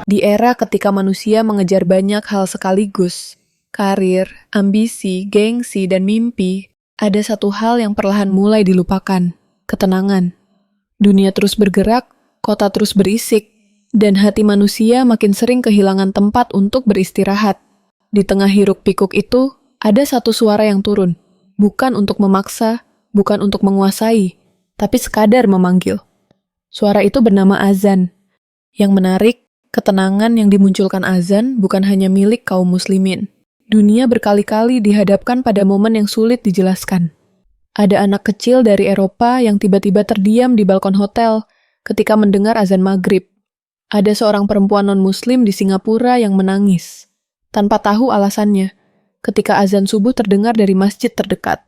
Di era ketika manusia mengejar banyak hal sekaligus, karir, ambisi, gengsi, dan mimpi, ada satu hal yang perlahan mulai dilupakan, ketenangan. Dunia terus bergerak, kota terus berisik, dan hati manusia makin sering kehilangan tempat untuk beristirahat. Di tengah hiruk pikuk itu, ada satu suara yang turun, bukan untuk memaksa, bukan untuk menguasai, tapi sekadar memanggil. Suara itu bernama azan. Yang menarik, ketenangan yang dimunculkan azan bukan hanya milik kaum muslimin. Dunia berkali-kali dihadapkan pada momen yang sulit dijelaskan. Ada anak kecil dari Eropa yang tiba-tiba terdiam di balkon hotel ketika mendengar azan maghrib. Ada seorang perempuan non-muslim di Singapura yang menangis, tanpa tahu alasannya, ketika azan subuh terdengar dari masjid terdekat.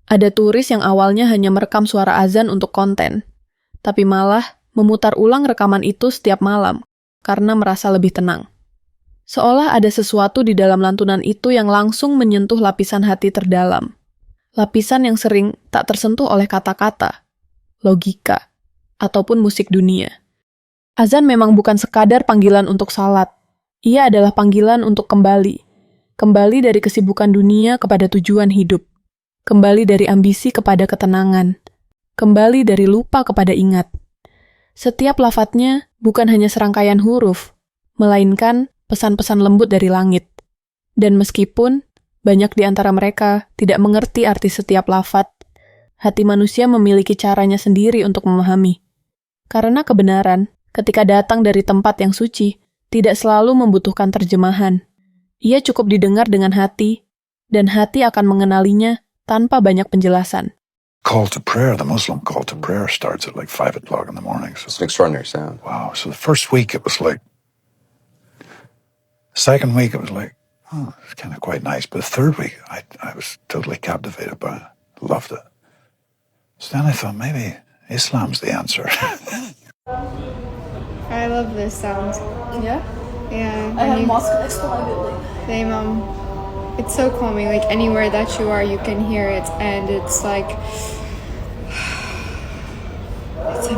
Ada turis yang awalnya hanya merekam suara azan untuk konten, tapi malah memutar ulang rekaman itu setiap malam, karena merasa lebih tenang. Seolah ada sesuatu di dalam lantunan itu yang langsung menyentuh lapisan hati terdalam. Lapisan yang sering tak tersentuh oleh kata-kata, logika, ataupun musik dunia. Azan memang bukan sekadar panggilan untuk salat. Ia adalah panggilan untuk kembali. Kembali dari kesibukan dunia kepada tujuan hidup. Kembali dari ambisi kepada ketenangan. Kembali dari lupa kepada ingat. Setiap lafadznya bukan hanya serangkaian huruf, melainkan pesan-pesan lembut dari langit. Dan meskipun banyak di antara mereka tidak mengerti arti setiap lafadz, hati manusia memiliki caranya sendiri untuk memahami. Karena kebenaran, ketika datang dari tempat yang suci, tidak selalu membutuhkan terjemahan. Ia cukup didengar dengan hati, dan hati akan mengenalinya tanpa banyak penjelasan. Call to prayer, the Muslim call to prayer starts at like 5 o'clock in the morning. So it's an extraordinary sound. Wow. So the first week it was like, second week it was like, oh, it's kind of quite nice. But the third week, I was totally captivated by it. Loved it. So then I thought maybe Islam's the answer. I love this sound. Yeah? Yeah. I have mosque next to my building. Same, it's so calming. Like anywhere that you are, you can hear it, and it's like it's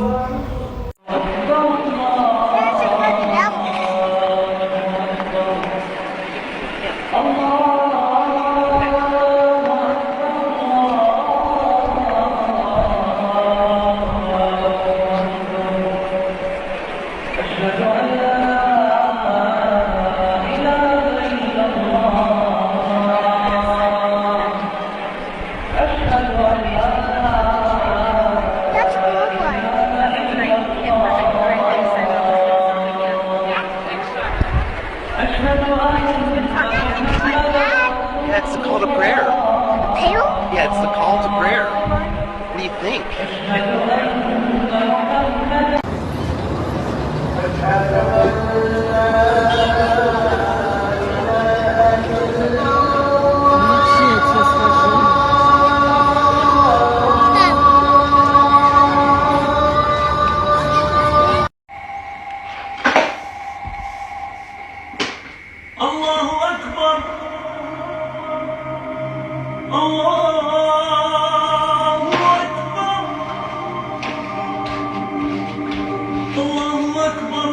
That's the call to prayer. Yeah, it's the call to prayer. What do you think? Allahu Akbar. Allahu Akbar. Allahu Akbar.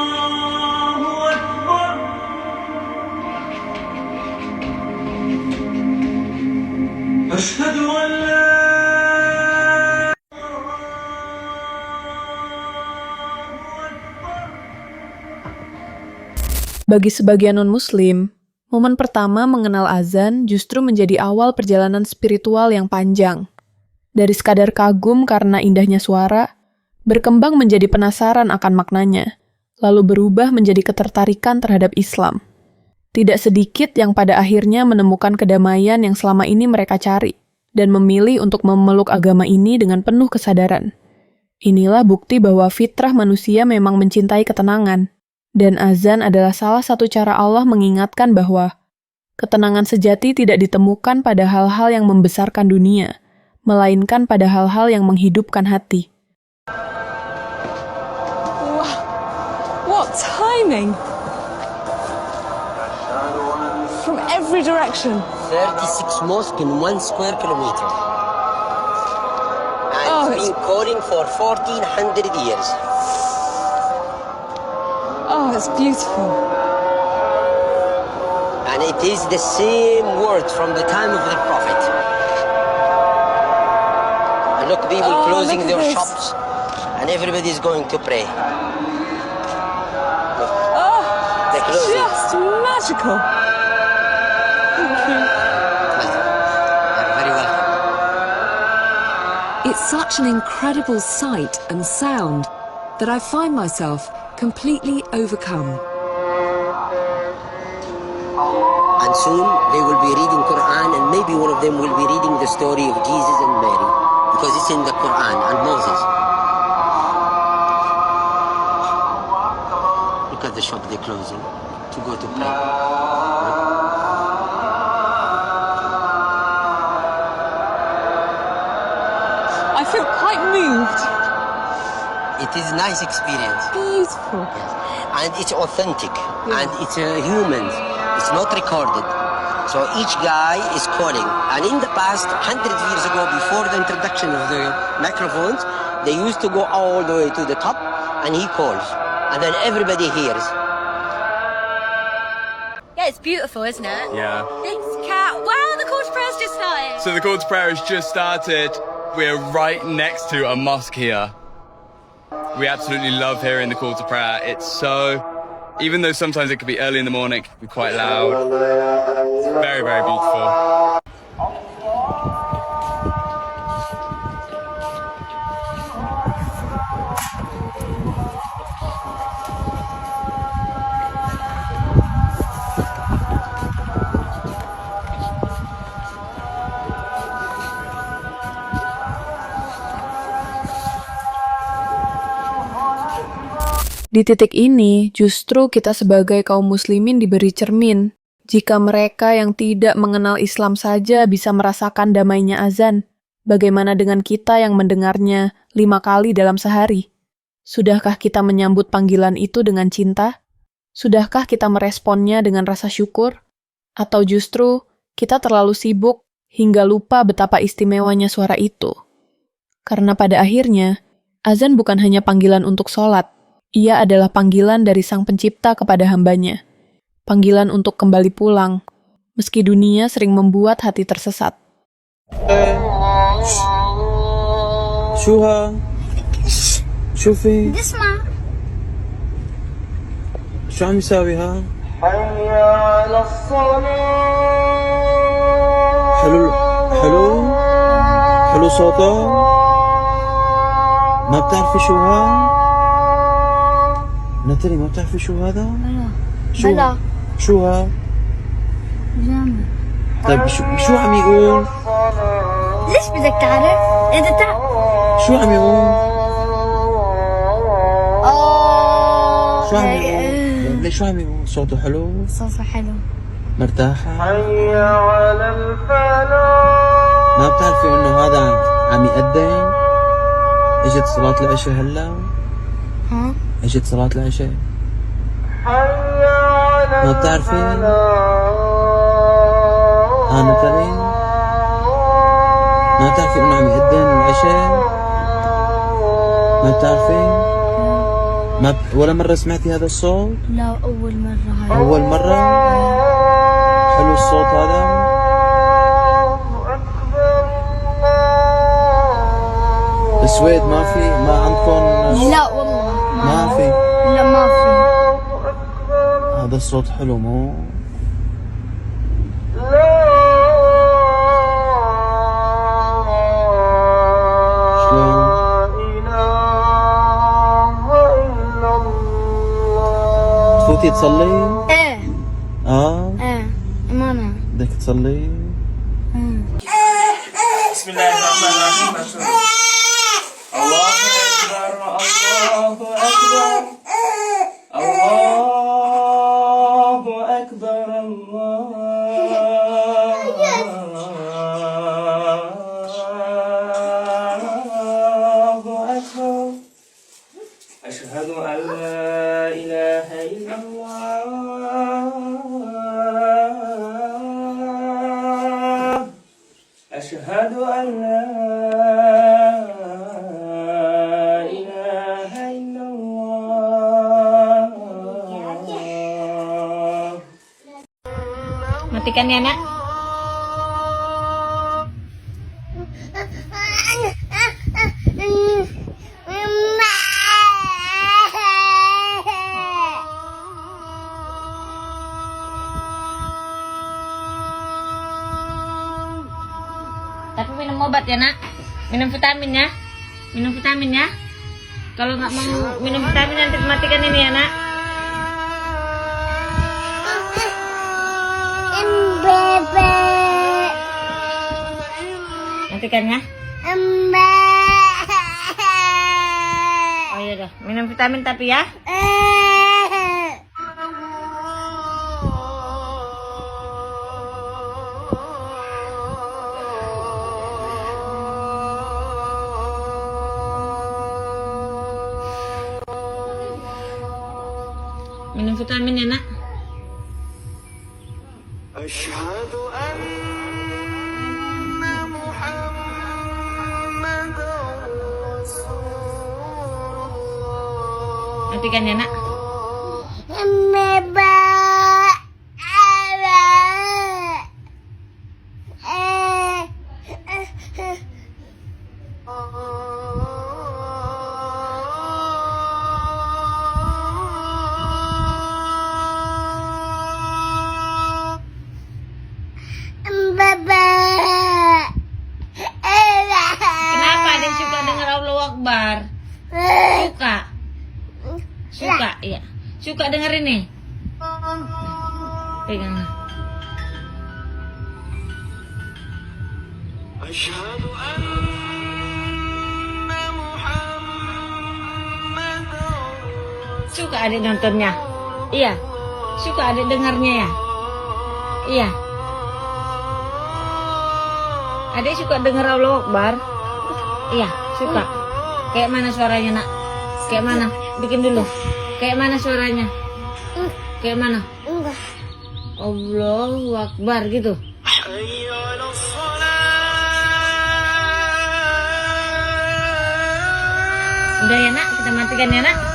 Allahu Akbar. Ashhadu an la Bagi sebagian non-muslim, momen pertama mengenal azan justru menjadi awal perjalanan spiritual yang panjang. Dari sekadar kagum karena indahnya suara, berkembang menjadi penasaran akan maknanya, lalu berubah menjadi ketertarikan terhadap Islam. Tidak sedikit yang pada akhirnya menemukan kedamaian yang selama ini mereka cari, dan memilih untuk memeluk agama ini dengan penuh kesadaran. Inilah bukti bahwa fitrah manusia memang mencintai ketenangan, dan azan adalah salah satu cara Allah mengingatkan bahwa ketenangan sejati tidak ditemukan pada hal-hal yang membesarkan dunia, melainkan pada hal-hal yang menghidupkan hati. What timing! From every direction. 36 mosques in 1 square kilometer. And it's been calling for 1400 years. Oh, it's beautiful. And it is the same word from the time of the Prophet. And look, people closing look at their this. shops, and everybody is going to pray. Oh, They're closing. just magical. Thank you. You're very welcome. It's such an incredible sight and sound that I find myself completely overcome. And soon they will be reading Quran, and maybe one of them will be reading the story of Jesus and Mary, because it's in the Quran, and Moses. Look at the shop they're closing to go to pray. I feel quite moved. It is a nice experience. Beautiful. Yes. And it's authentic, and it's human. It's not recorded. So each guy is calling. And in the past, 100 years ago, before the introduction of the microphones, they used to go all the way to the top, and he calls. And then everybody hears. Yeah, it's beautiful, isn't it? Yeah. It's wow, the call to prayer's just started. So the call to prayer has just started. We're right next to a mosque here. We absolutely love hearing the call to prayer. It's so, even though sometimes it could be early in the morning, it can be quite loud. It's very, very beautiful. Di titik ini, justru kita sebagai kaum muslimin diberi cermin. Jika mereka yang tidak mengenal Islam saja bisa merasakan damainya azan, bagaimana dengan kita yang mendengarnya 5 kali dalam sehari? Sudahkah kita menyambut panggilan itu dengan cinta? Sudahkah kita meresponnya dengan rasa syukur? Atau justru kita terlalu sibuk hingga lupa betapa istimewanya suara itu? Karena pada akhirnya, azan bukan hanya panggilan untuk sholat. Ia adalah panggilan dari Sang Pencipta kepada hambanya. Panggilan untuk kembali pulang, meski dunia sering membuat hati tersesat. شوها شوفي اسمع شو عم يساوي ها حي على الصلاة حلو حلو حلو صوته ما بتعرفي شو ها نتري ما بتعرفي شو هذا شو بلا. شو ها جامد. طيب شو عم يقول ليش بدك تعرف؟ انت تعرف. شو عم يقول شو عم يقول ليش شو عم يقول صوته حلو صوته حلو. مرتاحة حي على الفلاح ما بتعرفي انه هذا عم يقدم اجت صلاة العشاء هلا ها؟ اجت صلاة العشاء حي على ما بتعرفي نتالي ما بتعرفي انه عم يقدم العشاء ما بتعرفي ولا مرة سمعتي هذا الصوت لا، أول مرة هاي. أول مرة حلو الصوت هذا السويد ما عندكم لا والله ما في لا ما في. هذا الصوت حلو مو تفوتي تصلي؟ ايه ايه ما انا بدك تصلي؟ بسم الله الرحمن الرحيم الله أكبر الله أكبر الله أكبر الله أكبر أشهد أن لا إله إلا الله أشهد أن لا إله إلا الله matikan ya nak. Tapi minum obat ya nak, minum vitamin ya, minum vitamin ya. Kalau nggak mau minum vitamin nanti matikan ini ya nak. Matikan ya. Oh iya dah, minum vitamin tapi ya. Minum vitamin ya nak. Matikan ya nak. Kenapa ada yang suka dengar Allahu Akbar? Suka? Suka, iya. Suka denger ini? Pegang. Suka adik nontonnya? Iya. Suka adik dengarnya ya? Iya. Adik suka denger Allahu Akbar? Iya, suka. Kayak mana suaranya nak? Kayak mana? Bikin dulu. Kayak mana suaranya? Kayak mana? Allahu Akbar gitu. Udah ya nak, kita matikan ya nak.